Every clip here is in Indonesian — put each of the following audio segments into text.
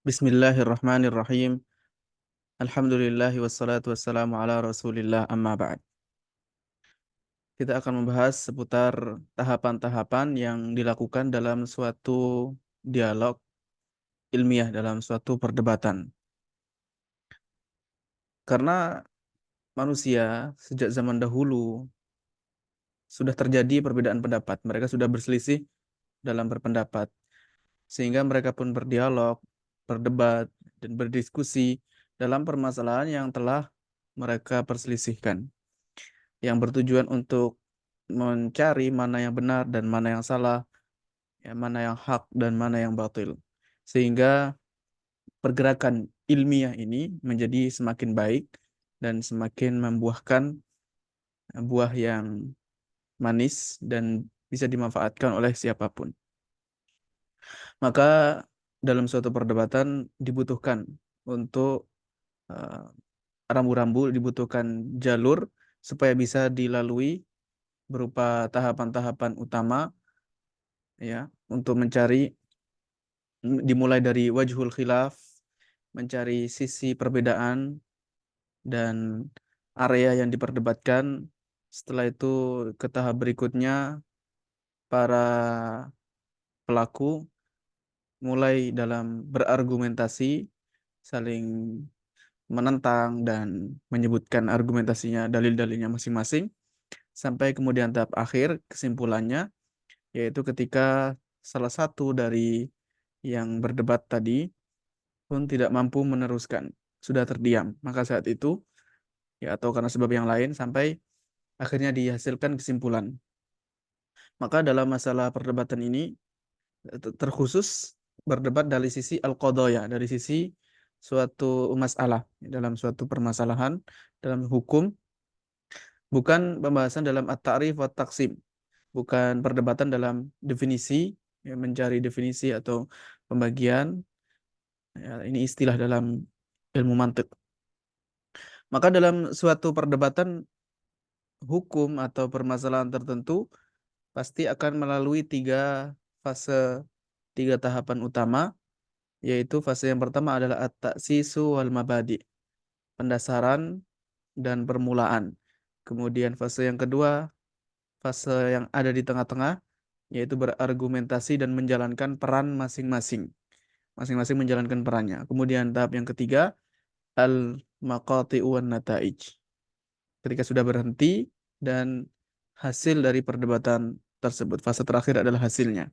Bismillahirrahmanirrahim. Alhamdulillahi wassalatu wassalamu ala Rasulillah amma ba'd. Kita akan membahas seputar tahapan-tahapan yang dilakukan dalam suatu dialog ilmiah, dalam suatu perdebatan. Karena manusia sejak zaman dahulu sudah terjadi perbedaan pendapat. Mereka sudah berselisih dalam berpendapat. Sehingga mereka pun berdialog, berdebat, dan berdiskusi dalam permasalahan yang telah mereka perselisihkan, yang bertujuan untuk mencari mana yang benar dan mana yang salah, ya, mana yang hak dan mana yang batil. Sehingga pergerakan ilmiah ini menjadi semakin baik dan semakin membuahkan buah yang manis dan bisa dimanfaatkan oleh siapapun. Maka dalam suatu perdebatan dibutuhkan untuk eh, rambu-rambu, dibutuhkan jalur supaya bisa dilalui berupa tahapan-tahapan utama, ya, untuk mencari, dimulai dari wajhul khilaf, mencari sisi perbedaan dan area yang diperdebatkan. Setelah itu ke tahap berikutnya, para pelaku mulai dalam berargumentasi, saling menentang dan menyebutkan argumentasinya, dalil-dalilnya masing-masing, sampai kemudian tahap akhir kesimpulannya, yaitu ketika salah satu dari yang berdebat tadi pun tidak mampu meneruskan, sudah terdiam. Maka saat itu, ya, atau karena sebab yang lain, sampai akhirnya dihasilkan kesimpulan. Maka dalam masalah perdebatan ini terkhusus berdebat dari sisi al-qadaya, dari sisi suatu masalah, dalam suatu permasalahan, dalam hukum, bukan pembahasan dalam at-ta'rif wa taqsim, bukan perdebatan dalam definisi, ya, mencari definisi atau pembagian. Ya, ini istilah dalam ilmu mantik. Maka dalam suatu perdebatan hukum atau permasalahan tertentu pasti akan melalui tiga fase, tiga tahapan utama, yaitu fase yang pertama adalah at-ta'sisu wal mabadi, pendasaran dan permulaan. Kemudian fase yang kedua, fase yang ada di tengah-tengah, yaitu berargumentasi dan menjalankan peran masing-masing. Masing-masing menjalankan perannya. Kemudian tahap yang ketiga, al-maqati'u wan nata'ij, ketika sudah berhenti dan hasil dari perdebatan tersebut. Fase terakhir adalah hasilnya.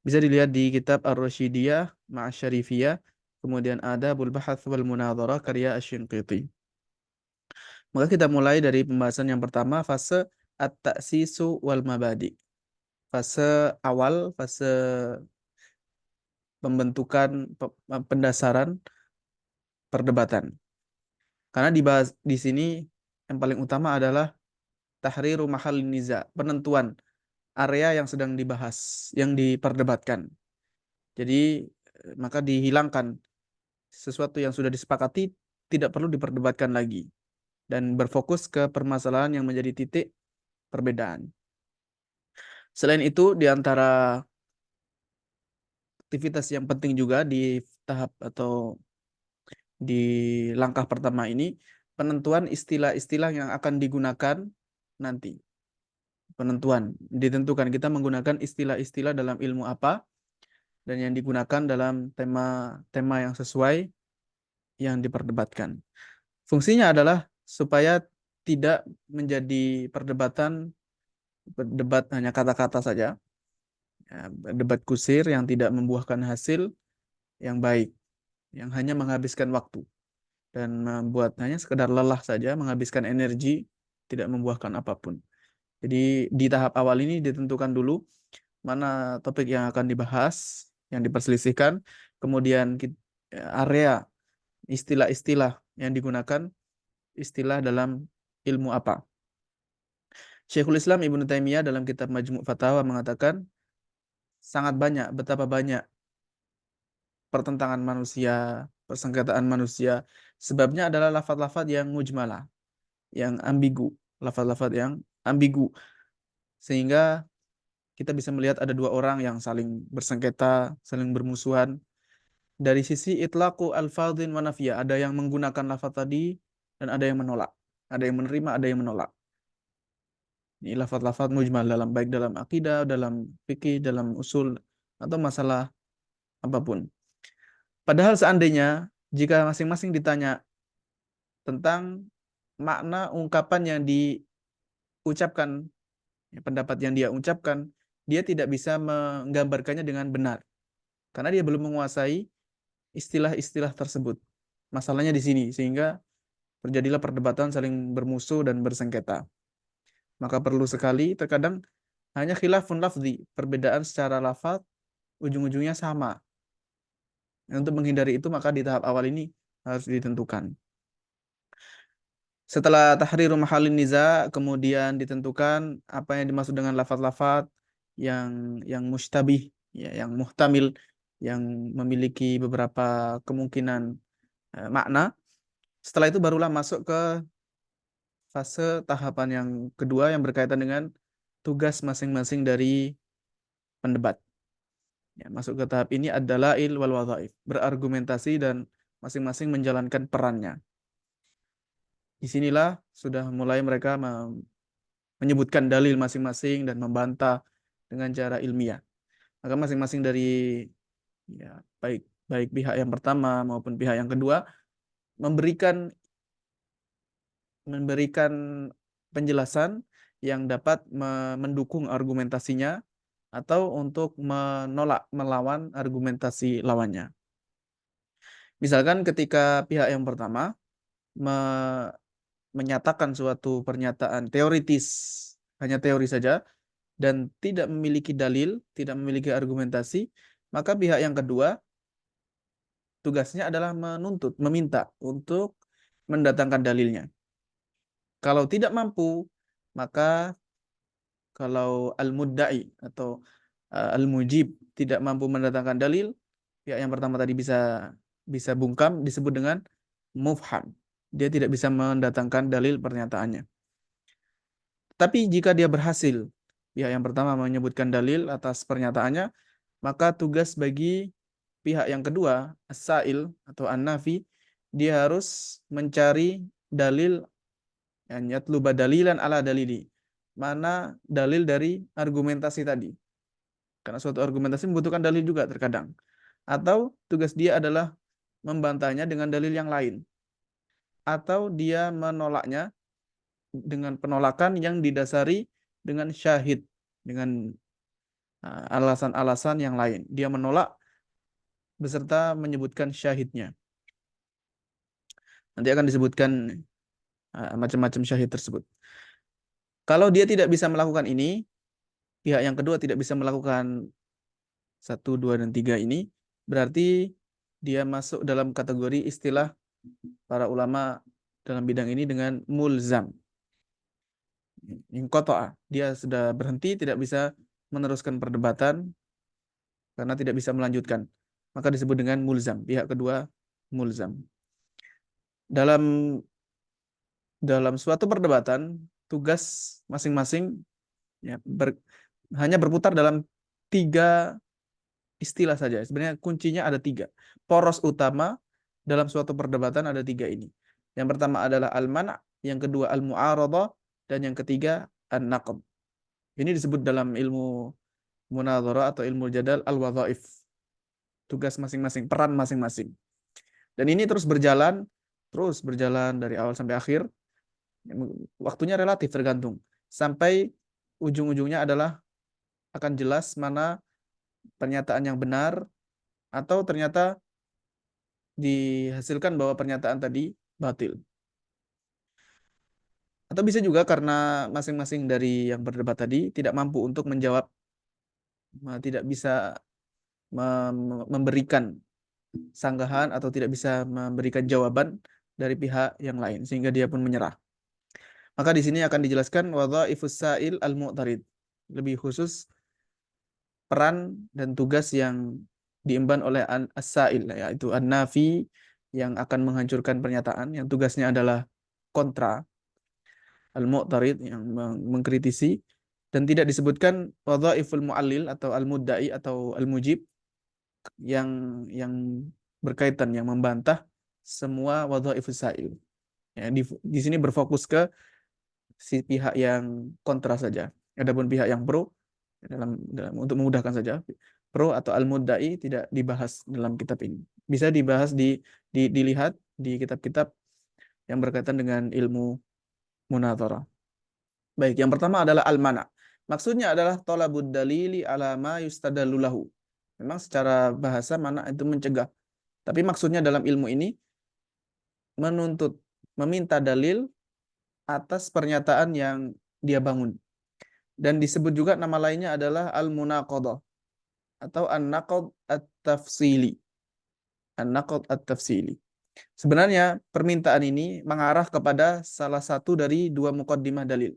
Bisa dilihat di kitab Ar-Rasyidiyah Ma'asyarifiyah, kemudian Adabul Bahath wal Munadharah karya Asy-Shinqiti. Maka kita mulai dari pembahasan yang pertama, fase at-ta'sisu wal mabadi. Fase awal, fase pembentukan, pendasaran perdebatan. Karena dibahas di sini yang paling utama adalah tahriru mahallin niza, penentuan area yang sedang dibahas, yang diperdebatkan. Jadi maka dihilangkan sesuatu yang sudah disepakati, tidak perlu diperdebatkan lagi dan berfokus ke permasalahan yang menjadi titik perbedaan. Selain itu, di antara aktivitas yang penting juga di tahap atau di langkah pertama ini, penentuan istilah-istilah yang akan digunakan nanti. Penentuan ditentukan kita menggunakan istilah-istilah dalam ilmu apa dan yang digunakan dalam tema-tema yang sesuai yang diperdebatkan. Fungsinya adalah supaya tidak menjadi perdebatan debat hanya kata-kata saja, ya, debat kusir yang tidak membuahkan hasil yang baik, yang hanya menghabiskan waktu dan membuat hanya sekedar lelah saja, menghabiskan energi, tidak membuahkan apapun. Jadi di tahap awal ini ditentukan dulu mana topik yang akan dibahas, yang diperselisihkan, kemudian area istilah-istilah yang digunakan, istilah dalam ilmu apa. Syekhul Islam Ibnu Taimiyah dalam kitab Majmu' Fatawa mengatakan sangat banyak, betapa banyak pertentangan manusia, persengketaan manusia. Sebabnya adalah lafaz-lafaz yang mujmalah, yang ambigu, lafaz-lafaz yang ambigu. Sehingga kita bisa melihat ada dua orang yang saling bersengketa, saling bermusuhan, dari sisi itlaqu al-fadhin wa nafiyah, ada yang menggunakan lafaz tadi dan ada yang menolak. Ada yang menerima, ada yang menolak. Ini lafaz-lafaz mujmal dalam baik dalam akidah, dalam fikih, dalam usul atau masalah apapun. Padahal seandainya jika masing-masing ditanya tentang makna ungkapan yang diucapkan, ya, pendapat yang dia ucapkan, dia tidak bisa menggambarkannya dengan benar karena dia belum menguasai istilah-istilah tersebut. Masalahnya di sini sehingga terjadilah perdebatan saling bermusuh dan bersengketa. Maka perlu sekali terkadang hanya khilafun lafzi, perbedaan secara lafaz ujung-ujungnya sama. Untuk menghindari itu maka di tahap awal ini harus ditentukan. Setelah tahriru mahallin niza, kemudian ditentukan apa yang dimaksud dengan lafaz-lafaz yang mustabih, ya, yang muhtamil, yang memiliki beberapa kemungkinan makna. Setelah itu barulah masuk ke fase tahapan yang kedua yang berkaitan dengan tugas masing-masing dari pendebat. Ya, masuk ke tahap ini adalah il wal wadhaif, berargumentasi dan masing-masing menjalankan perannya. Disinilah sudah mulai mereka menyebutkan dalil masing-masing dan membantah dengan cara ilmiah. Maka masing-masing dari, ya, baik baik pihak yang pertama maupun pihak yang kedua memberikan memberikan penjelasan yang dapat mendukung argumentasinya atau untuk menolak melawan argumentasi lawannya. Misalkan ketika pihak yang pertama menyatakan suatu pernyataan teoritis, hanya teori saja, dan tidak memiliki dalil, tidak memiliki argumentasi, maka pihak yang kedua tugasnya adalah menuntut, meminta untuk mendatangkan dalilnya. Kalau tidak mampu, maka kalau al-mudda'i atau al-mujib tidak mampu mendatangkan dalil, pihak yang pertama tadi bisa bisa bungkam, disebut dengan mufham. Dia tidak bisa mendatangkan dalil pernyataannya. Tapi jika dia berhasil, pihak yang pertama menyebutkan dalil atas pernyataannya, maka tugas bagi pihak yang kedua, as-sa'il atau an-nafi, dia harus mencari dalil, yang yatluba dalilan ala dalili. Mana dalil dari argumentasi tadi. Karena suatu argumentasi membutuhkan dalil juga terkadang. Atau tugas dia adalah membantahnya dengan dalil yang lain. Atau dia menolaknya dengan penolakan yang didasari dengan syahid, dengan alasan-alasan yang lain. Dia menolak beserta menyebutkan syahidnya. Nanti akan disebutkan macam-macam syahid tersebut. Kalau dia tidak bisa melakukan ini, pihak yang kedua tidak bisa melakukan 1, 2, dan 3 ini, berarti dia masuk dalam kategori istilah para ulama dalam bidang ini dengan mulzam. Inqata'a, dia sudah berhenti, tidak bisa meneruskan perdebatan karena tidak bisa melanjutkan. Maka disebut dengan mulzam, pihak kedua mulzam. Dalam suatu perdebatan, tugas masing-masing, ya, hanya berputar dalam 3 istilah saja. Sebenarnya kuncinya ada 3. Poros utama dalam suatu perdebatan ada 3 ini. Yang pertama adalah al-man', yang kedua al-mu'aradah, dan yang ketiga an-naqd. Ini disebut dalam ilmu munadharah atau ilmu jadal al-wadhaif. Tugas masing-masing, peran masing-masing. Dan ini terus berjalan dari awal sampai akhir. Waktunya relatif tergantung. Sampai ujung-ujungnya adalah akan jelas mana pernyataan yang benar atau ternyata dihasilkan bahwa pernyataan tadi batil. Atau bisa juga karena masing-masing dari yang berdebat tadi tidak mampu untuk menjawab, tidak bisa memberikan sanggahan atau tidak bisa memberikan jawaban dari pihak yang lain sehingga dia pun menyerah. Maka di sini akan dijelaskan wadhaifus sa'il al-mu'tarid. Lebih khusus peran dan tugas yang diemban oleh as-sa'il, yaitu an-nafi, yang akan menghancurkan pernyataan, yang tugasnya adalah kontra, al-mu'tarid, yang mengkritisi, dan tidak disebutkan wadhaiful mu'allil atau al-mudda'i atau al-mujib, yang berkaitan, yang membantah semua wadhaifus sa'il. Ya, di sini berfokus ke si pihak yang kontra saja. Adapun pihak yang pro, dalam untuk memudahkan saja, pro atau al-mudda'i tidak dibahas dalam kitab ini. Bisa dibahas dilihat di kitab-kitab yang berkaitan dengan ilmu munadharah. Baik, yang pertama adalah al-mana'. Maksudnya adalah thalabud dalili ala ma yustadallu lahu. Memang secara bahasa mana itu mencegah. Tapi maksudnya dalam ilmu ini menuntut, meminta dalil atas pernyataan yang dia bangun. Dan disebut juga nama lainnya adalah al-munaqadah atau an-naqd at-tafsili. An-naqd at-tafsili. Sebenarnya permintaan ini mengarah kepada salah satu dari dua muqaddimah dalil.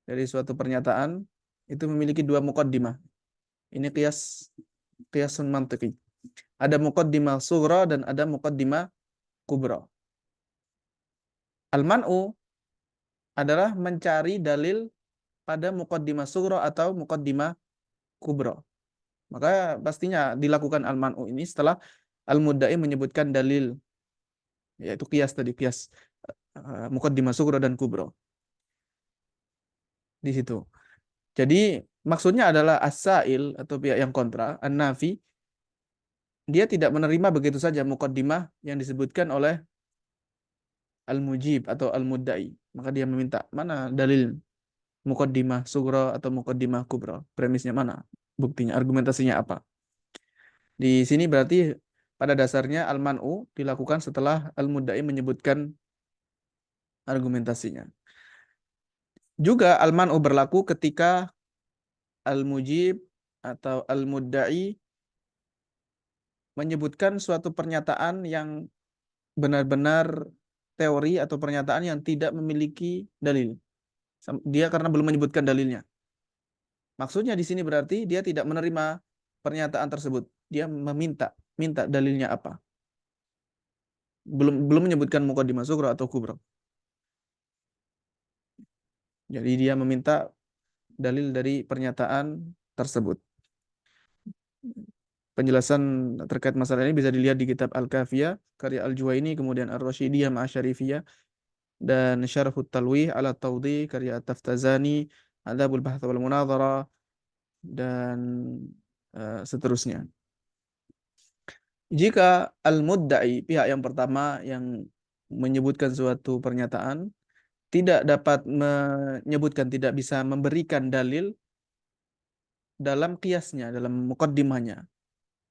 Dari suatu pernyataan itu memiliki dua muqaddimah. Ini qiyasun mantiqi. Ada muqaddimah sughra dan ada muqaddimah kubra. Al-man'u adalah mencari dalil pada muqaddimah sughra atau muqaddimah kubra. Maka pastinya dilakukan al-man'u ini setelah al-mudda'i menyebutkan dalil, yaitu qiyas tadi, qiyas muqaddimah sughra dan kubra. Di situ. Jadi maksudnya adalah as-sa'il atau pihak yang kontra, an-nafi, dia tidak menerima begitu saja muqaddimah yang disebutkan oleh al-mujib atau al-mudda'i. Maka dia meminta, mana dalil muqaddimah sughra atau muqaddimah kubra? Premisnya mana? Buktinya, argumentasinya apa? Di sini berarti pada dasarnya al-man'u dilakukan setelah al-mudda'i menyebutkan argumentasinya. Juga al-man'u berlaku ketika al-mujib atau al-mudda'i menyebutkan suatu pernyataan yang benar-benar teori atau pernyataan yang tidak memiliki dalil. Dia karena belum menyebutkan dalilnya. Maksudnya di sini berarti dia tidak menerima pernyataan tersebut. Dia minta dalilnya apa. Belum menyebutkan muqaddimah sughra atau kubra. Jadi dia meminta dalil dari pernyataan tersebut. Penjelasan terkait masalah ini bisa dilihat di kitab Al-Kafiyah karya Al-Juwaini, kemudian Ar-Rasyidiyah Ma'asyarifiyah, dan Syarhut Talwih ala Tawdih karya At-Taftazani, Adabul Bahth wal Munadharah, dan seterusnya. Jika al-mudda'i, pihak yang pertama yang menyebutkan suatu pernyataan, tidak dapat menyebutkan, tidak bisa memberikan dalil dalam qiyasnya, dalam muqaddimahnya,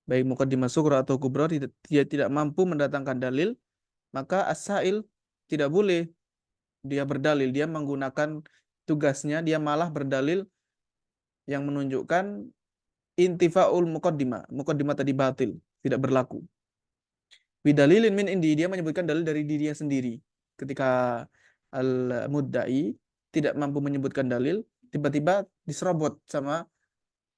baik muqaddimah sughra atau kubra, dia tidak mampu mendatangkan dalil, maka as-sa'il tidak boleh dia berdalil, dia menggunakan tugasnya, dia malah berdalil yang menunjukkan intifaul muqaddimah tadi batil, tidak berlaku. Bidalilin min indi, dia menyebutkan dalil dari dirinya sendiri. Ketika al-mudda'i tidak mampu menyebutkan dalil, tiba-tiba diserobot sama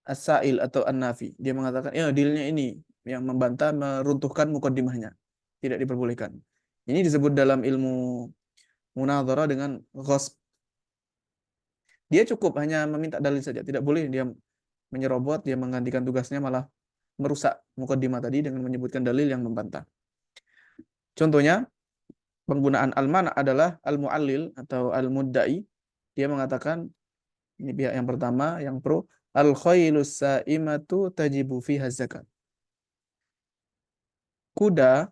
as-sa'il atau an-nafi. Dia mengatakan, ya dalilnya ini, yang membantah, meruntuhkan muqaddimahnya. Tidak diperbolehkan. Ini disebut dalam ilmu munadharah dengan ghasb. Dia cukup hanya meminta dalil saja, tidak boleh dia menyerobot, dia menggantikan tugasnya, malah merusak muqaddimah tadi dengan menyebutkan dalil yang membantah. Contohnya, penggunaan al-mana' adalah al-mu'allil atau al-mudda'i. Dia mengatakan, ini pihak yang pertama, yang pro, al-khailus sa'imatu tajibu fiha zakat. Kuda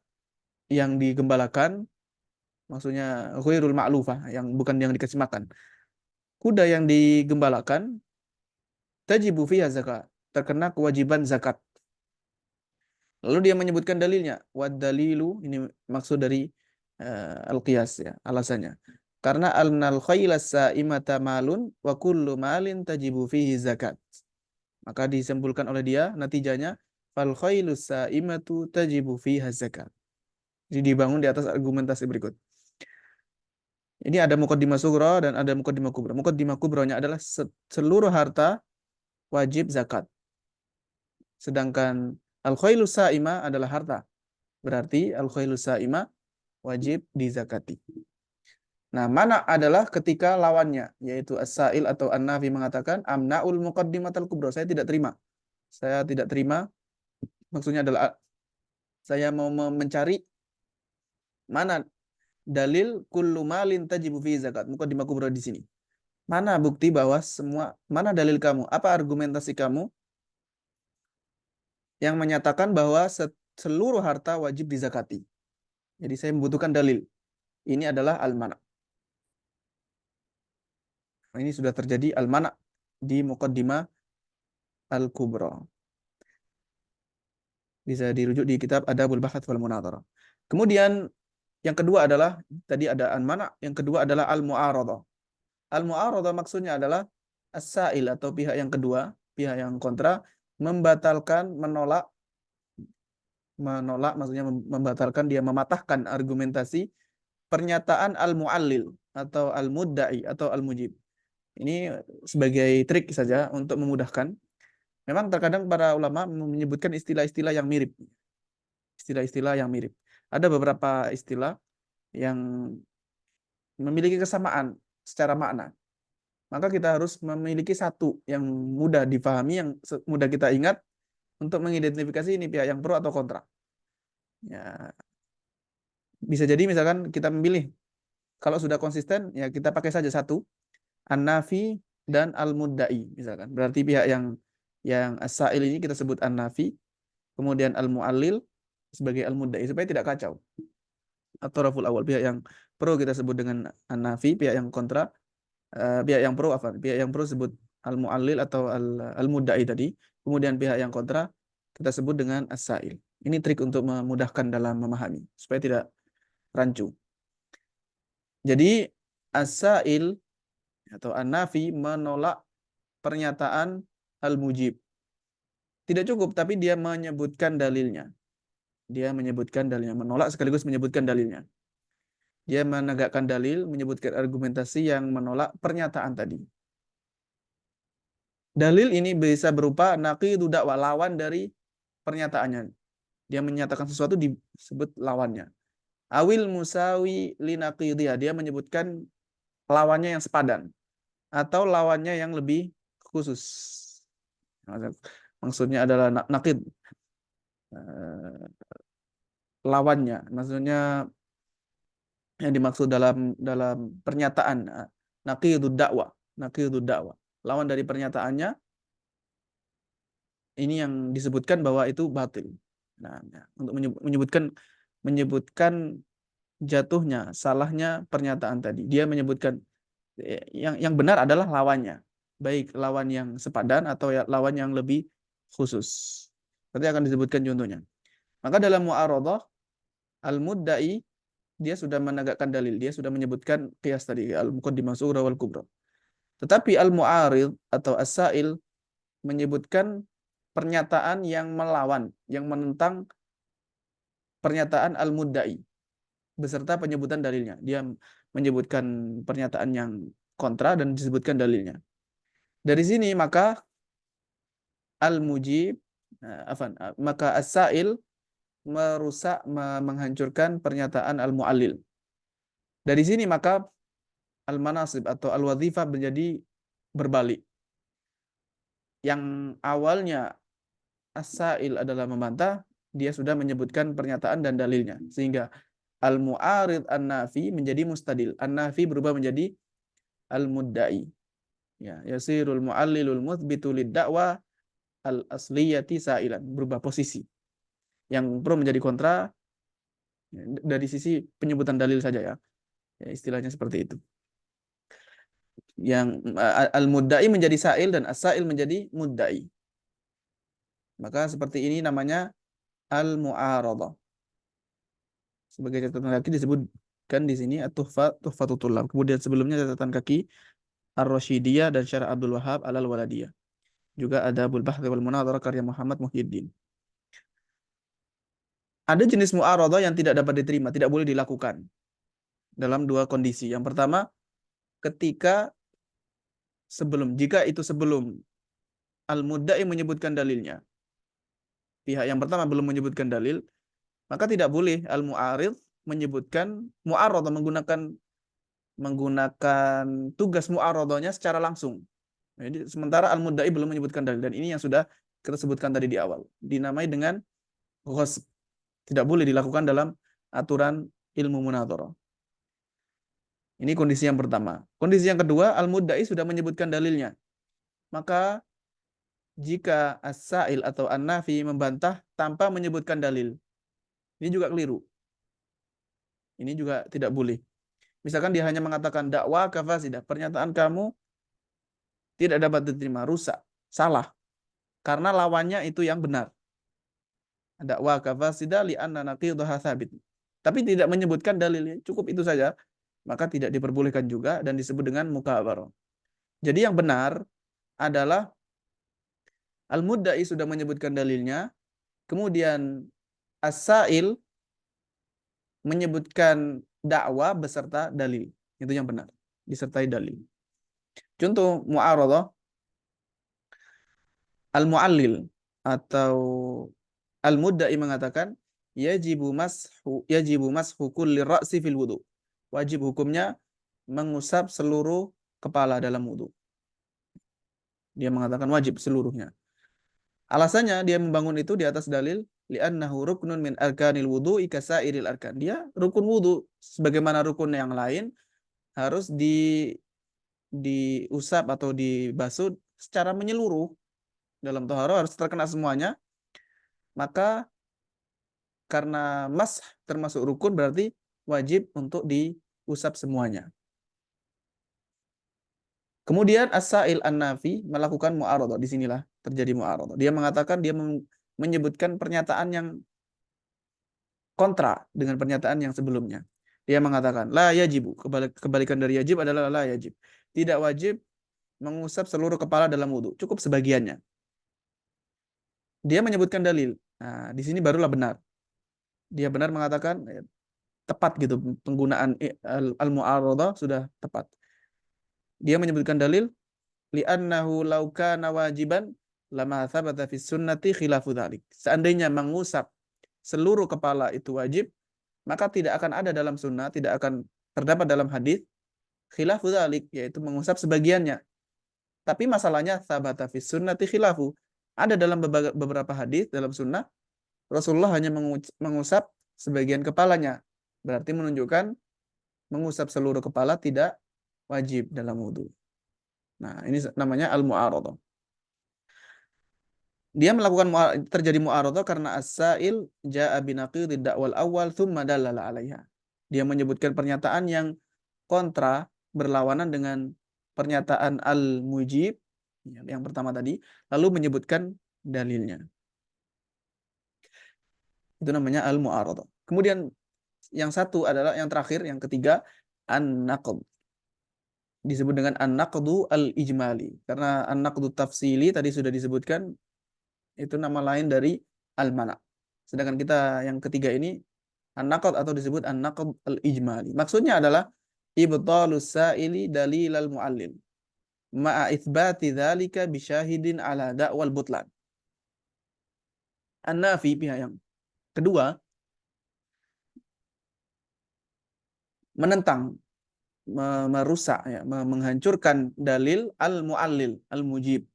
yang digembalakan, maksudnya ghairul ma'lufah, yang bukan yang dikasih makan. Kuda yang digembalakan, tajibu fiha zakat, terkena kewajiban zakat. Lalu dia menyebutkan dalilnya. Wad dalilu, ini maksud dari al-qiyas, ya, alasannya. Karena al-nal khailas sa'imata malun wa kullu malin tajibu fihi zakat. Maka disimpulkan oleh dia, natijanya fal khailus sa'imatu tajibu fiha zakat. Jadi dibangun di atas argumentasi berikut. Ini ada muqaddimah sughra dan ada muqaddimah kubra. Muqaddimah kubranya adalah seluruh harta wajib zakat. Sedangkan al-khailus sa'imah adalah harta. Berarti al-khailus sa'imah wajib dizakati. Nah, mana adalah ketika lawannya, yaitu as-sa'il atau an-nafi mengatakan amna'ul muqaddimatal kubra. Saya tidak terima. Saya tidak terima. Maksudnya adalah Saya mau mencari mana dalil kullu malin tajibu fi zakat. Muqaddimah kubra di sini. Mana bukti bahwa mana dalil kamu? Apa argumentasi kamu yang menyatakan bahwa seluruh harta wajib dizakati? Jadi saya membutuhkan dalil. Ini adalah al-mana'. Ini sudah terjadi al-mana' di Muqaddimah al-Kubra. Bisa dirujuk di kitab Adabul Bahath wal Munadharah. Kemudian yang kedua adalah tadi ada al-mana', yang kedua adalah al-mu'aradah. Al-mu'aradah maksudnya adalah as-sa'il atau pihak yang kedua, pihak yang kontra membatalkan, menolak maksudnya membatalkan, dia mematahkan argumentasi pernyataan al-mu'allil atau al-mudda'i atau al-mujib. Ini sebagai trik saja untuk memudahkan. Memang terkadang para ulama menyebutkan istilah-istilah yang mirip. Istilah-istilah yang mirip. Ada beberapa istilah yang memiliki kesamaan secara makna. Maka kita harus memiliki satu yang mudah dipahami, yang mudah kita ingat untuk mengidentifikasi ini pihak yang pro atau kontra. Ya, bisa jadi misalkan kita memilih, kalau sudah konsisten ya kita pakai saja satu, an-nafi dan al-mudda'i misalkan. Berarti pihak yang as-sa'il ini kita sebut an-nafi, kemudian al-mu'allil sebagai al-mudda'i supaya tidak kacau. Atau raful awal, pihak yang pro kita sebut dengan an-nafi, pihak yang kontra pihak yang pro pihak yang pro sebut al-mu'allil atau al-mudda'i tadi, kemudian pihak yang kontra kita sebut dengan as-sa'il. Ini trik untuk memudahkan dalam memahami supaya tidak rancu. Jadi as-sa'il atau an-nafi menolak pernyataan al-mujib. Tidak cukup, tapi dia menyebutkan dalilnya. Dia menyebutkan dalilnya, menolak sekaligus menyebutkan dalilnya. Dia menegakkan dalil, menyebutkan argumentasi yang menolak pernyataan tadi. Dalil ini bisa berupa naqidu dakwah, lawan dari pernyataannya. Dia menyatakan sesuatu disebut lawannya. Awil musawi linaqidiyah, dia menyebutkan lawannya yang sepadan atau lawannya yang lebih khusus. Maksudnya adalah naqid, lawannya. Maksudnya yang dimaksud dalam pernyataan naqidud dakwah. Lawan dari pernyataannya ini yang disebutkan bahwa itu batil. Nah, untuk menyebutkan jatuhnya, salahnya pernyataan tadi. Dia menyebutkan yang benar adalah lawannya. Baik lawan yang sepadan atau lawan yang lebih khusus. Nanti akan disebutkan contohnya. Maka dalam mu'aradah, al-mudda'i dia sudah menegakkan dalil, dia sudah menyebutkan qiyas tadi, al-muqaddimah sughra wal kubra. Tetapi al-mu'arid atau as-sa'il menyebutkan pernyataan yang melawan, yang menentang pernyataan al-mudda'i beserta penyebutan dalilnya. Dia menyebutkan pernyataan yang kontra dan disebutkan dalilnya. Dari sini maka al-mujib maka as-sa'il merusak, menghancurkan pernyataan al-mu'allil. Dari sini maka al-manasib atau al-wadhifah menjadi berbalik. Yang awalnya as-sa'il adalah membantah, dia sudah menyebutkan pernyataan dan dalilnya. Sehingga al-mu'arid an-nafi menjadi mustadil. An-nafi berubah menjadi al-mudda'i. Ya, yasirul mu'allilul muthbitu lid-da'wa al-asliyati sa'ilan. Berubah posisi. Yang pro menjadi kontra dari sisi penyebutan dalil saja ya. Ya, istilahnya seperti itu. Yang al-mudda'i menjadi sa'il dan as-sa'il menjadi mudda'i. Maka seperti ini namanya al-mu'aradah. Sebagai catatan kaki disebutkan di sini at-tuhfatul tullab. Kemudian sebelumnya catatan kaki Ar-Rasyidiyah dan Syarah Abdul Wahhab Al-Waladiyah. Juga ada Adabul Bahth wal Munadharah karya Muhammad Muhyiddin. Ada jenis mu'aradah yang tidak dapat diterima, tidak boleh dilakukan dalam dua kondisi. Yang pertama, jika itu sebelum al-mudda'i menyebutkan dalilnya. Pihak yang pertama belum menyebutkan dalil, maka tidak boleh al-mu'arid menyebutkan mu'aradah, menggunakan tugas mu'aradahnya secara langsung. Jadi sementara al-mudda'i belum menyebutkan dalil, dan ini yang sudah kita sebutkan tadi di awal, dinamai dengan ghasb. Tidak boleh dilakukan dalam aturan ilmu munadharah. Ini kondisi yang pertama. Kondisi yang kedua, al-mudda'i sudah menyebutkan dalilnya. Maka jika as-sa'il atau an-nafi membantah tanpa menyebutkan dalil, ini juga keliru. Ini juga tidak boleh. Misalkan dia hanya mengatakan dakwa kafasidah, pernyataan kamu tidak dapat diterima, rusak, salah. Karena lawannya itu yang benar. Dakwa kafasidah li'anna naqidaha thabit. Tapi tidak menyebutkan dalilnya, cukup itu saja, maka tidak diperbolehkan juga dan disebut dengan mukabarah. Jadi yang benar adalah al-mudda'i sudah menyebutkan dalilnya, kemudian as-sa'il menyebutkan dakwah beserta dalil. Itu yang benar, disertai dalil. Contoh mu'aradah, al-mu'allil atau al-mudda'i mengatakan yajibu mashu kulli ra'si fil wudu. Wajib hukumnya mengusap seluruh kepala dalam wudu. Dia mengatakan wajib seluruhnya. Alasannya dia membangun itu di atas dalil li'annahu ruknun min arkanil wudu'i kasairil arkan. Dia rukun wudu sebagaimana rukun yang lain harus diusap atau dibasuh secara menyeluruh. Dalam taharah harus terkena semuanya. Maka karena mas termasuk rukun berarti wajib untuk diusap semuanya. Kemudian as-sa'il an-nafi melakukan mu'aradah. Disinilah terjadi mu'aradah. Dia mengatakan, dia menyebutkan pernyataan yang kontra dengan pernyataan yang sebelumnya. Dia mengatakan, la yajibu. Kebalikan dari yajib adalah la yajib. Tidak wajib mengusap seluruh kepala dalam wudu. Cukup sebagiannya. Dia menyebutkan dalil. Nah, di sini barulah benar. Dia benar mengatakan, tepat gitu. Penggunaan al-mu'aradah sudah tepat. Dia menyebutkan dalil li'annahu law kana wajiban lama thabata fis sunnati khilafu dzalik. Seandainya mengusap seluruh kepala itu wajib, maka tidak akan ada dalam sunnah, tidak akan terdapat dalam hadis khilafu dzalik, yaitu mengusap sebagiannya. Tapi masalahnya thabata fis sunnati khilafu. Ada dalam beberapa hadis dalam sunnah Rasulullah hanya mengusap sebagian kepalanya. Berarti menunjukkan mengusap seluruh kepala tidak wajib dalam wudu. Nah, ini namanya al-mu'aradah. Dia melakukan terjadi mu'aradah karena as-sa'il ja'a binaqidid da'wal awal thumma dallala 'alaiha. Dia menyebutkan pernyataan yang kontra, berlawanan dengan pernyataan al-mujib yang pertama tadi, lalu menyebutkan dalilnya. Itu namanya al-mu'aradah. Kemudian yang satu adalah yang terakhir, yang ketiga, an-naqd. Disebut dengan an-naqdu al-ijmali. Karena an-naqdu tafsili tadi sudah disebutkan, itu nama lain dari al-mana'. Sedangkan kita yang ketiga ini an-naqd atau disebut an-naqd al-ijmali. Maksudnya adalah ibtalus sa'ili dalil al-mu'allil ma'a itsbati dzalika bisyahidin ala da'wal butlan. An-nafi pihak yang kedua menentang, merusak, ya, menghancurkan dalil al-mu'allil, al-mujib.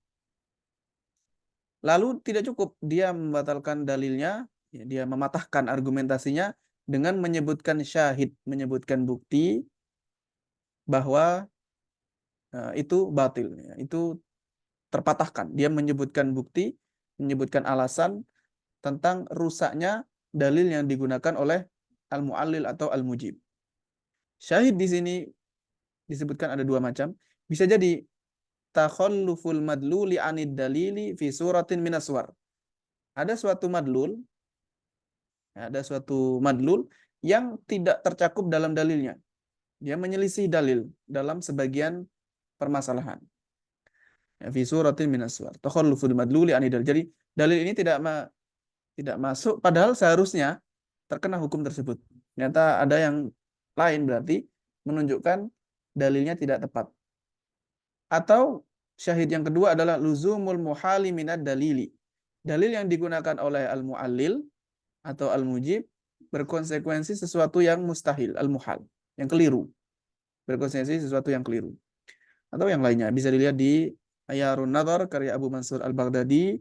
Lalu tidak cukup dia membatalkan dalilnya, ya, dia mematahkan argumentasinya dengan menyebutkan syahid, menyebutkan bukti bahwa itu batil, ya, itu terpatahkan. Dia menyebutkan bukti, menyebutkan alasan tentang rusaknya dalil yang digunakan oleh al-mu'allil atau al-mujib. Syahid di sini disebutkan ada dua macam. Bisa jadi takhalluful madluli anid dalili fi suratin minas suwar. Ada suatu madlul yang tidak tercakup dalam dalilnya. Dia menyelisih dalil dalam sebagian permasalahan. Ya, fi suratin minas suwar. Takhalluful madluli anid dalil. Jadi dalil ini tidak masuk, padahal seharusnya terkena hukum tersebut. Ternyata ada yang lain, berarti menunjukkan dalilnya tidak tepat. Atau syahid yang kedua adalah luzumul muhali minad dalili. Dalil yang digunakan oleh al-mu'allil atau al-mujib berkonsekuensi sesuatu yang mustahil, al-muhal, yang keliru. Berkonsekuensi sesuatu yang keliru. Atau yang lainnya bisa dilihat di Ayarun Nadhar karya Abu Mansur al-Baghdadi,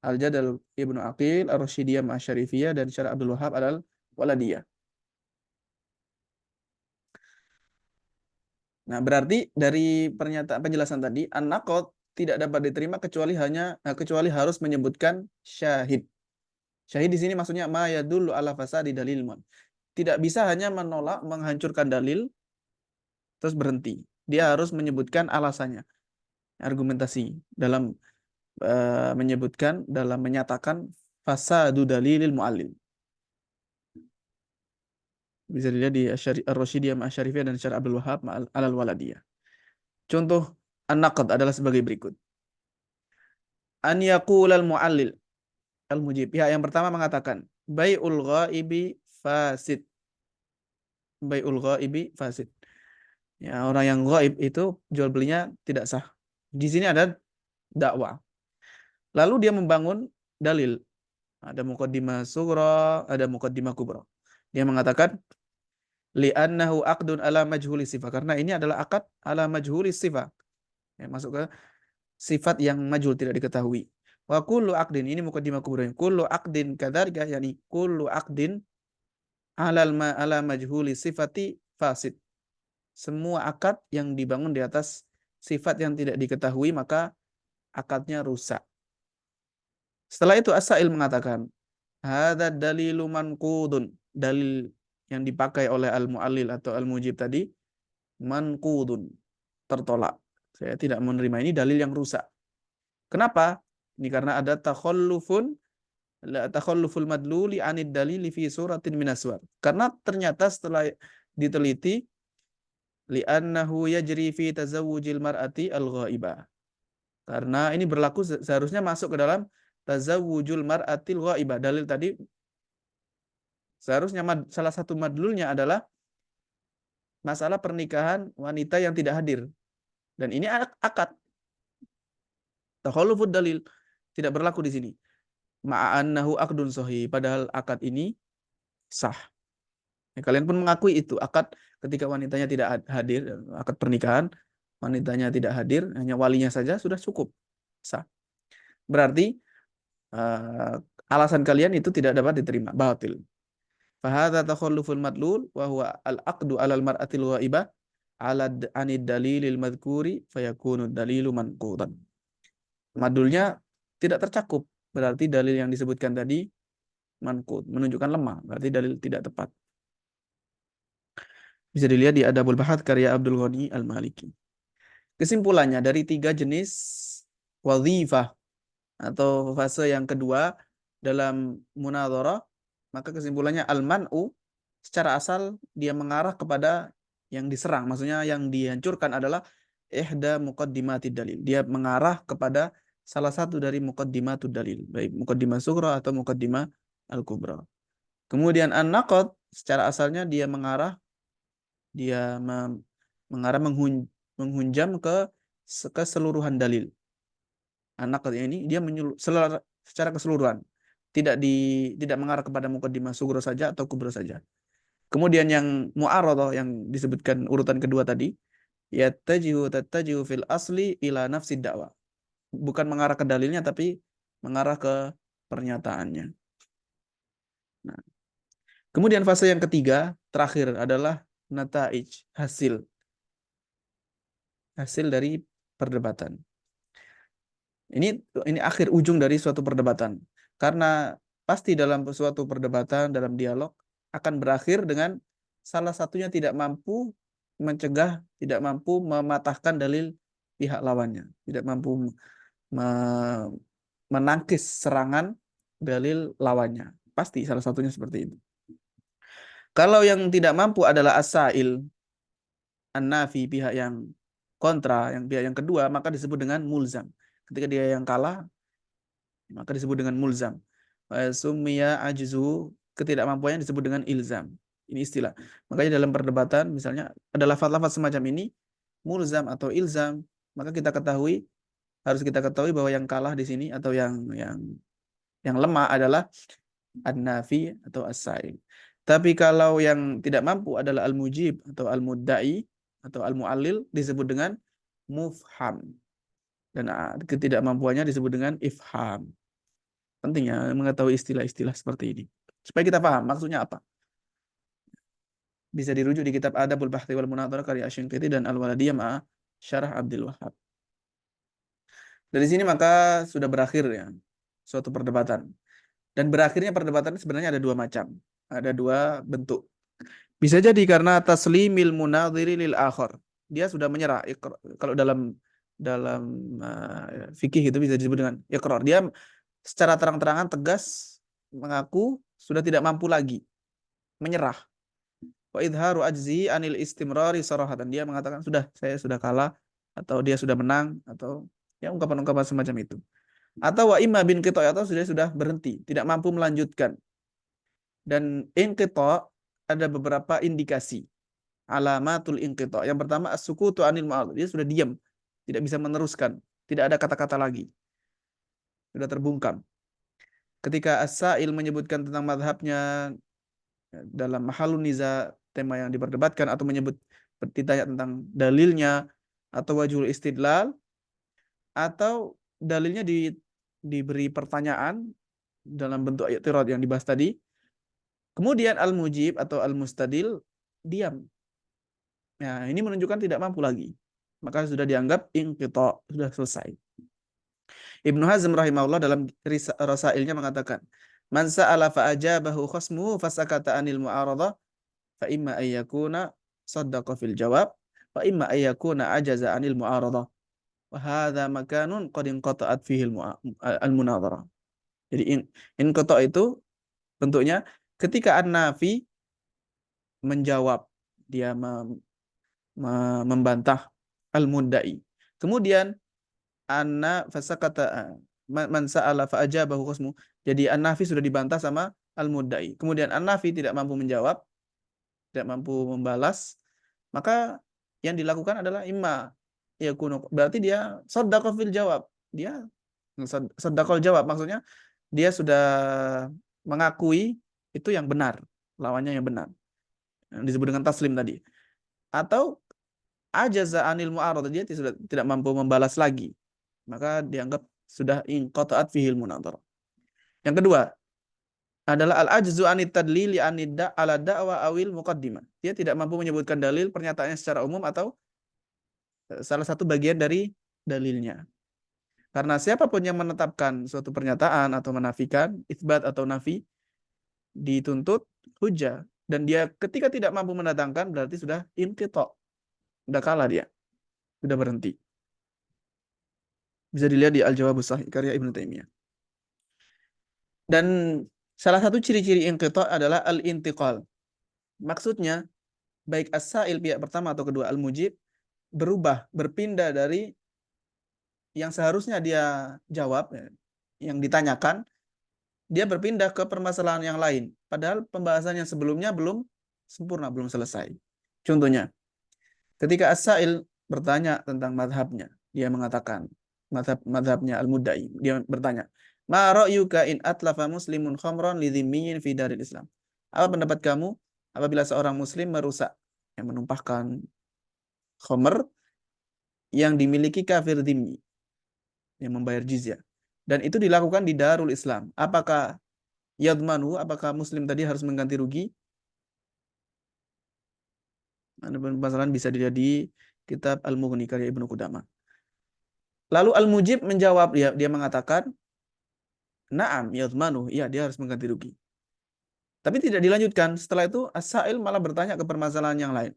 Al-Jadal Ibnu Aqil, Ar-Rasyidiyah Ma'asyarifiyah, dan Syarah Abdul Wahab Al-Waladiyah. Nah, berarti dari pernyataan penjelasan tadi, an-naqd tidak dapat diterima kecuali harus menyebutkan syahid. Syahid di sini maksudnya ma yadullu ala fasadi dalil. Tidak bisa hanya menolak, menghancurkan dalil terus berhenti. Dia harus menyebutkan alasannya, argumentasi dalam dalam menyatakan fasadu dalilil mu'allil. Bisa dilihat di Ar-Rasyidiyah Ma'asyarifiyah dan Syarah Abdul Wahab Al-Waladiyah. Contoh an-naqd adalah sebagai berikut. An yaqulal mu'allil al-mujib. Pihak yang pertama mengatakan bai'ul ghaibi fasid. Bai'ul ghaibi fasid. Ya, orang yang gaib itu jual belinya tidak sah. Di sini ada dakwah. Lalu dia membangun dalil. Ada muqaddimah sughra, ada muqaddimah kubra. Dia mengatakan li'annahu aqdun ala majhuli sifat. Karena ini adalah akad ala majhuli sifat. Ya, masuk ke sifat yang majhul, tidak diketahui. Wa kullu aqdin, ini muqaddimah kubra. Kullu aqdin kadzalika, yani kullu aqdin ala majhuli sifati fasid. Semua akad yang dibangun di atas sifat yang tidak diketahui, maka akadnya rusak. Setelah itu As-Sa'il mengatakan, hadza dalilu manqudun. Dalil yang dipakai oleh al-mu'allil atau al-mujib tadi manqudun, tertolak. Saya tidak menerima, ini dalil yang rusak. Kenapa? Ini karena ada takhalluful madluli anid dalili fi suratin minas suwar. Karena ternyata setelah diteliti li'annahu yajri fi tazawwujil mar'ati al-ghaibah. Karena ini berlaku seharusnya masuk ke dalam tazawwujul mar'atil ghaibah. Dalil tadi seharusnya salah satu madlulnya adalah masalah pernikahan wanita yang tidak hadir. Dan ini akad. Takhallufud dalil tidak berlaku di sini. Ma'annahu aqdun sahih, padahal akad ini sah. Ya, kalian pun mengakui itu akad ketika wanitanya tidak hadir, akad pernikahan, wanitanya tidak hadir, hanya walinya saja sudah cukup sah. Berarti alasan kalian itu tidak dapat diterima, batil. Fahadha takhalluful madlul wa huwa al-aqdu 'alal mar'atil ghaibah 'ala anid dalilil madhkuri fayakunu dalilu manqudan. Madlulnya tidak tercakup, berarti dalil yang disebutkan tadi manqud, menunjukkan lemah, berarti dalil tidak tepat. Bisa dilihat di Adabul Bahath karya Abdul Ghani Al-Maliki. Kesimpulannya, dari 3 jenis wadhifah atau fase yang kedua dalam munadharah, maka kesimpulannya al-man'u secara asal dia mengarah kepada yang diserang. Maksudnya yang dihancurkan adalah ihda muqaddimatid dalil. Dia mengarah kepada salah satu dari muqaddimatud dalil, baik muqaddimah sughra atau muqaddimah al-kubra. Kemudian an-naqd secara asalnya dia mengarah menghunjam ke keseluruhan dalil. An-naqd ini dia secara keseluruhan. Tidak mengarah kepada muqaddimah sughra saja atau kubra saja. Kemudian yang mu'aradhah yang disebutkan urutan kedua tadi, tattajihu fil asli ila nafsid da'wah. Bukan mengarah ke dalilnya tapi mengarah ke pernyataannya. Nah, kemudian fase yang ketiga terakhir adalah nataij, hasil dari perdebatan. Ini akhir ujung dari suatu perdebatan. Karena pasti dalam suatu perdebatan, dalam dialog akan berakhir dengan salah satunya tidak mampu mencegah, tidak mampu mematahkan dalil pihak lawannya, tidak mampu menangkis serangan dalil lawannya. Pasti salah satunya seperti itu. Kalau yang tidak mampu adalah as-sa'il, an-nafi, pihak yang kontra, pihak yang kedua, maka disebut dengan mulzam. Ketika dia yang kalah, maka disebut dengan mulzam. Summiya ajzu, ketidakmampuannya disebut dengan ilzam. Ini istilah. Makanya dalam perdebatan misalnya ada lafaz-lafaz semacam ini, mulzam atau ilzam, maka harus kita ketahui bahwa yang kalah di sini atau yang lemah adalah an-nafi atau as-sa'il. Tapi kalau yang tidak mampu adalah al-mujib atau al-mudda'i atau al-mu'allil disebut dengan mufham. Dan ketidakmampuannya disebut dengan ifham. Pentingnya mengetahui istilah-istilah seperti ini supaya kita paham maksudnya apa. Bisa dirujuk di kitab Adabul Bahthi wal Munadharah karya Asy-Syanqiti dan Al-Waladiyah ma Syarah Abdul Wahhab. Dari sini maka sudah berakhir ya suatu perdebatan. Dan berakhirnya perdebatan sebenarnya ada dua macam. Ada dua bentuk. Bisa jadi karena taslimil munadhiri lil akhar. Dia sudah menyerah. Kalau dalam dalam fikih itu bisa disebut dengan iqrar. Dia secara terang-terangan tegas mengaku sudah tidak mampu lagi, menyerah. Wa idharu ajzi anil istimrari sarahatan. Dia mengatakan saya sudah kalah atau dia sudah menang atau ya ungkapan-ungkapan semacam itu. Atau wa imma bin qita' atau sudah berhenti, tidak mampu melanjutkan. Dan inqita' ada beberapa indikasi. Alamatul inqita'. Yang pertama as-sukutu anil ma'al. Dia sudah diam, tidak bisa meneruskan, tidak ada kata-kata lagi. Sudah terbungkam. Ketika As-Sa'il menyebutkan tentang madhabnya dalam mahalun niza, tema yang diperdebatkan, atau menyebut ditanya tentang dalilnya atau wajhul istidlal, atau dalilnya diberi pertanyaan dalam bentuk ayat i'tirad yang dibahas tadi, kemudian al-mujib atau al-mustadil diam. Nah, ini menunjukkan tidak mampu lagi. Maka sudah dianggap inqita', sudah selesai. Ibnu Hazm rahimahullah dalam Rasailnya mengatakan, "Man sa'ala fa ajabahu khasmuhu fasakata anil mu'aradah fa imma ayyakuna saddaqa fil jawab wa imma ayyakuna ajaza anil mu'aradah wa hadza makanun qad inqata'at fihi al-munadharah." Jadi inqita' itu bentuknya ketika an-nafi menjawab, dia membantah al-mudda'i. Kemudian anna fasakata man sa'ala fa ajabahu khasmu. Jadi an-nafi sudah dibantah sama al-mudda'i. Kemudian an-nafi tidak mampu menjawab, tidak mampu membalas, maka yang dilakukan adalah imma yakunu, berarti dia shaddaqa fil jawab. Dia shaddaqal jawab, maksudnya dia sudah mengakui itu yang benar, lawannya yang benar. Yang disebut dengan taslim tadi. Atau ajaza anil mu'aradah, dia tidak mampu membalas lagi, maka dianggap sudah inqata'at fihil munadharah. Yang kedua adalah al-ajzu anit tadlili anidda ala da'wa awil muqaddimah. Dia tidak mampu menyebutkan dalil pernyataannya secara umum atau salah satu bagian dari dalilnya. Karena siapapun yang menetapkan suatu pernyataan atau menafikan, itsbat atau nafi, dituntut hujjah. Dan dia ketika tidak mampu mendatangkan berarti sudah inqita'. Sudah kalah dia. Sudah berhenti. Bisa dilihat di Al-Jawabus Sahih karya Ibnu Taimiyah. Dan salah satu ciri-ciri inqita' adalah al-intiqal. Maksudnya baik as-sa'il pihak pertama atau kedua, al-mujib, berubah, berpindah dari yang seharusnya dia jawab, yang ditanyakan, dia berpindah ke permasalahan yang lain. Padahal pembahasan yang sebelumnya belum sempurna, belum selesai. Contohnya, ketika as-sa'il bertanya tentang madhabnya, dia mengatakan, madhabnya al-mudda'i, dia bertanya, ma ra'yuka in atlafa muslimun khamran li dhimmiyin fi daril Islam? Apa pendapat kamu apabila seorang muslim merusak, yang menumpahkan khamr yang dimiliki kafir dhimmi, yang membayar jizyah, dan itu dilakukan di Darul Islam? Apakah yadmanu, apakah muslim tadi harus mengganti rugi? Masalah bisa dilihat di kitab Al-Mughni karya Ibnu Qudamah. Lalu Al-Mujib menjawab, dia mengatakan, na'am yadmanu, iya dia harus mengganti rugi. Tapi tidak dilanjutkan. Setelah itu as-sa'il malah bertanya ke permasalahan yang lain.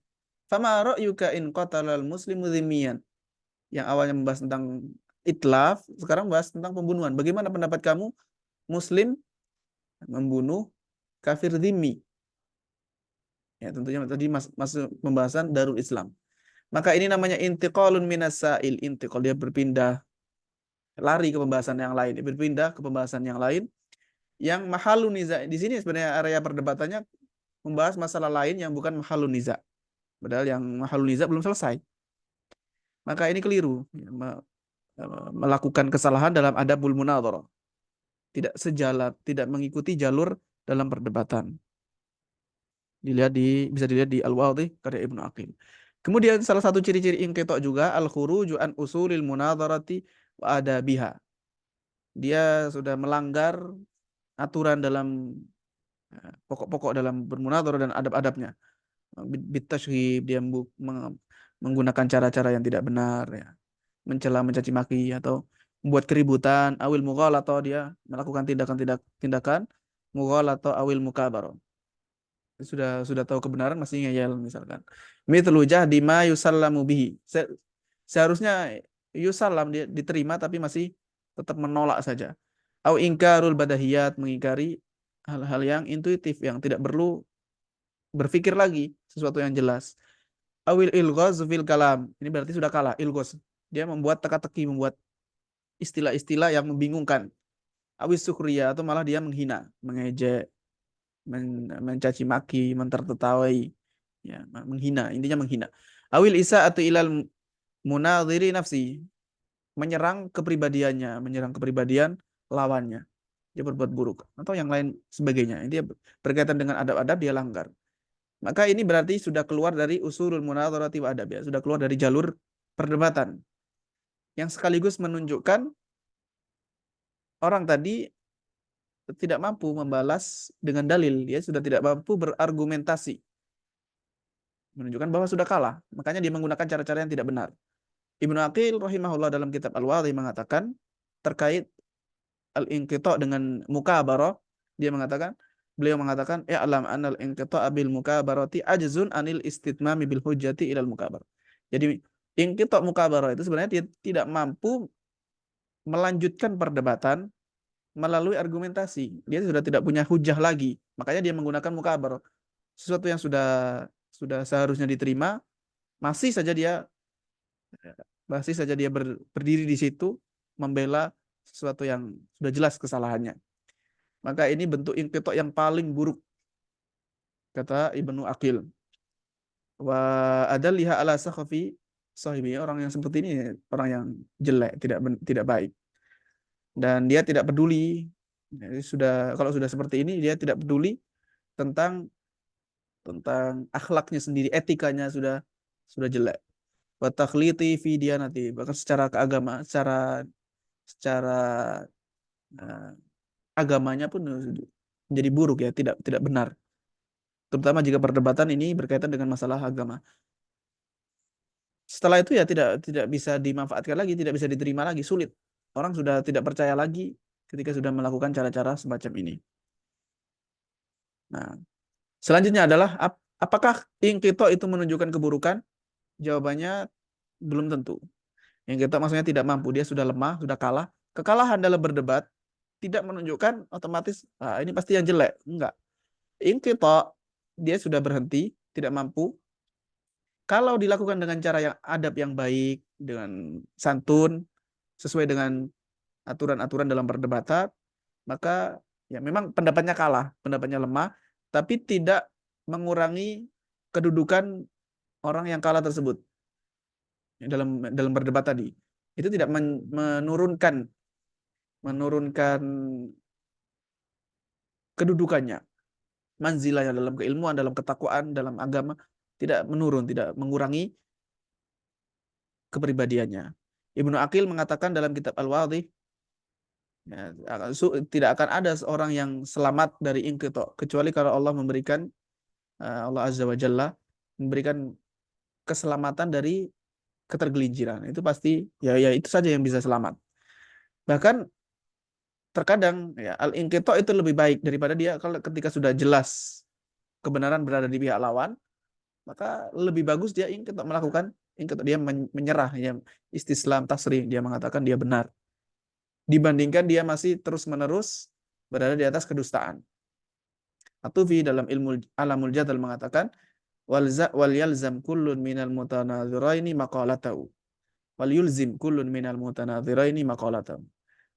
Fama ra'yuka in qatalal muslimu dhimmiyan. Yang awalnya membahas tentang itlaf, sekarang membahas tentang pembunuhan. Bagaimana pendapat kamu muslim membunuh kafir dhimmi? Ya, tentunya tadi masuk pembahasan Darul Islam. Maka ini namanya intiqalun minas sa'il. Intiqal, dia berpindah, lari ke pembahasan yang lain, dia berpindah ke pembahasan yang lain. Yang mahalun niza di sini sebenarnya area perdebatannya membahas masalah lain yang bukan mahalun niza. Padahal yang mahalun niza belum selesai. Maka ini keliru, melakukan kesalahan dalam adabul munadharah. Tidak sejalan, tidak mengikuti jalur dalam perdebatan. Bisa dilihat di Al-Wadhih karya Ibnu Aqil. Kemudian salah satu ciri-ciri inqita' juga al-khuruju an usulil munadharati wa adabiha. dia sudah melanggar aturan dalam pokok-pokok dalam bermunadharah dan adab-adabnya. Bitashhib, dia menggunakan cara-cara yang tidak benar, ya. Mencela, mencaci maki, atau membuat keributan, awil mughal, atau dia melakukan tindakan mughal atau awil mukabar. Sudah tahu kebenaran masih ngeyel misalkan. Mithlu jahdi ma yusallamu bihi. Seharusnya yusallam, dia diterima tapi masih tetap menolak saja. Au ingkarul badahiyat, mengingkari hal-hal yang intuitif yang tidak perlu berpikir lagi sesuatu yang jelas. Awil ilghaz fil kalam. Ini berarti sudah kalah, ilghaz. Dia membuat teka-teki, membuat istilah-istilah yang membingungkan. Awis sukhriya, atau malah dia menghina, mengejek, mencaci maki, mentertawai, ya, menghina, intinya menghina. Awil isa atau ilal munadhiri nafsi, menyerang kepribadiannya, menyerang kepribadian lawannya. Dia berbuat buruk atau yang lain sebagainya. Dia berkaitan dengan adab-adab, dia langgar. Maka ini berarti sudah keluar dari usulul munadharati wa adab, ya, sudah keluar dari jalur perdebatan. Yang sekaligus menunjukkan orang tadi tidak mampu membalas dengan dalil, dia sudah tidak mampu berargumentasi. Menunjukkan bahwa sudah kalah. Makanya dia menggunakan cara-cara yang tidak benar. Ibnu Aqil rahimahullah dalam kitab Al-Wadhi mengatakan terkait al-inqita' dengan mukabarah, beliau mengatakan i'lam anal inqita' bil mukabarati ajzun anil istitmami bil hujjati ilal mukabar. Jadi inqita' mukabarah itu sebenarnya dia tidak mampu melanjutkan perdebatan melalui argumentasi. Dia sudah tidak punya hujah lagi. Makanya dia menggunakan mukabarah. Sesuatu yang sudah seharusnya diterima, masih saja dia berdiri di situ membela sesuatu yang sudah jelas kesalahannya. Maka ini bentuk inqita' yang paling buruk, kata Ibnu Aqil. Wa adalliha ala sakhafi sahibi, orang yang seperti ini orang yang jelek, tidak baik. Dan dia tidak peduli. Jadi kalau sudah seperti ini, dia tidak peduli tentang akhlaknya sendiri, etikanya sudah jelek. Wa takhliti fi diyanati, bahkan secara keagamaan, secara uh, agamanya pun menjadi buruk, ya, tidak benar. Terutama jika perdebatan ini berkaitan dengan masalah agama. Setelah itu, ya, tidak bisa dimanfaatkan lagi, tidak bisa diterima lagi, sulit. Orang sudah tidak percaya lagi ketika sudah melakukan cara-cara semacam ini. Nah, selanjutnya adalah apakah inqita' itu menunjukkan keburukan? Jawabannya belum tentu. Inqita' maksudnya tidak mampu, dia sudah lemah, sudah kalah. Kekalahan dalam berdebat tidak menunjukkan otomatis ini pasti yang jelek. Enggak. Inqita' dia sudah berhenti, tidak mampu. Kalau dilakukan dengan cara yang adab yang baik, dengan santun, sesuai dengan aturan-aturan dalam perdebatan, maka ya memang pendapatnya kalah, pendapatnya lemah, tapi tidak mengurangi kedudukan orang yang kalah tersebut dalam berdebat tadi. Itu tidak menurunkan kedudukannya, manzilahnya dalam keilmuan, dalam ketakwaan, dalam agama, tidak menurun, tidak mengurangi kepribadiannya. Ibnu Aqil mengatakan dalam kitab Al-Wadhi, ya, tidak akan ada seorang yang selamat dari inqita' kecuali kalau Allah Azza wa Jalla memberikan keselamatan dari ketergelinciran. Itu pasti, ya itu saja yang bisa selamat. Bahkan terkadang, ya, al-inqita' itu lebih baik daripada dia kalau ketika sudah jelas kebenaran berada di pihak lawan, maka lebih bagus dia melakukan inqita', dia menyerah, ya, istislam, tasrih, dia mengatakan dia benar, dibandingkan dia masih terus-menerus berada di atas kedustaan. Atufi dalam ilmu alamul jadal mengatakan wal yalzam kullun minal mutanadziraini maqalatahu wal yulzim kullun minal mutanadziraini maqalatahu.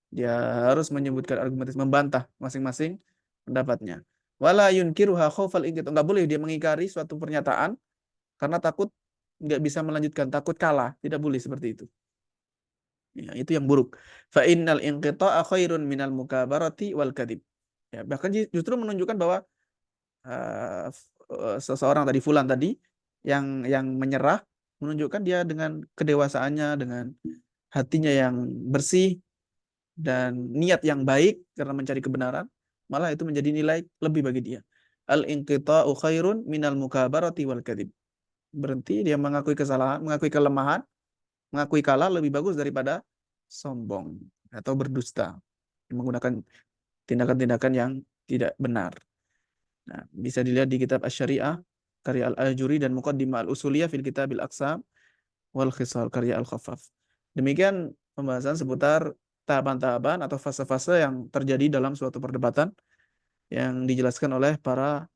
Dia harus menyebutkan argumentis, membantah masing-masing pendapatnya. Wala yunkiruha khaufal inqita', enggak boleh dia mengingkari suatu pernyataan karena takut enggak bisa melanjutkan, takut kalah, tidak boleh seperti itu. Ya, itu yang buruk. Fa innal inqita'a khairun minal mukabarati wal kadhib. Ya, bahkan justru menunjukkan bahwa seseorang tadi, fulan tadi, yang menyerah, menunjukkan dia dengan kedewasaannya, dengan hatinya yang bersih, dan niat yang baik karena mencari kebenaran, malah itu menjadi nilai lebih bagi dia. Al-inqita'u khairun minal mukabarati wal kadhib. Berhenti dia mengakui kesalahan, mengakui kelemahan, mengakui kalah lebih bagus daripada sombong atau berdusta, menggunakan tindakan-tindakan yang tidak benar. Nah, bisa dilihat di kitab Asy-Syariah karya Al-Ajuri dan Muqaddimah Al-Usuliyah fil Kitab Al-Aqsam wal Khisal karya Al-Khaffaf. Demikian pembahasan seputar tahapan-tahapan atau fase-fase yang terjadi dalam suatu perdebatan yang dijelaskan oleh para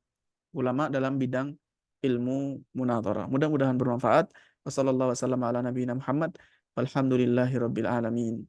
ulama dalam bidang ilmu munadharah. Mudah-mudahan bermanfaat. Wassallallahu wasallam ala nabiyina Muhammad. Walhamdulillahirabbil alamin.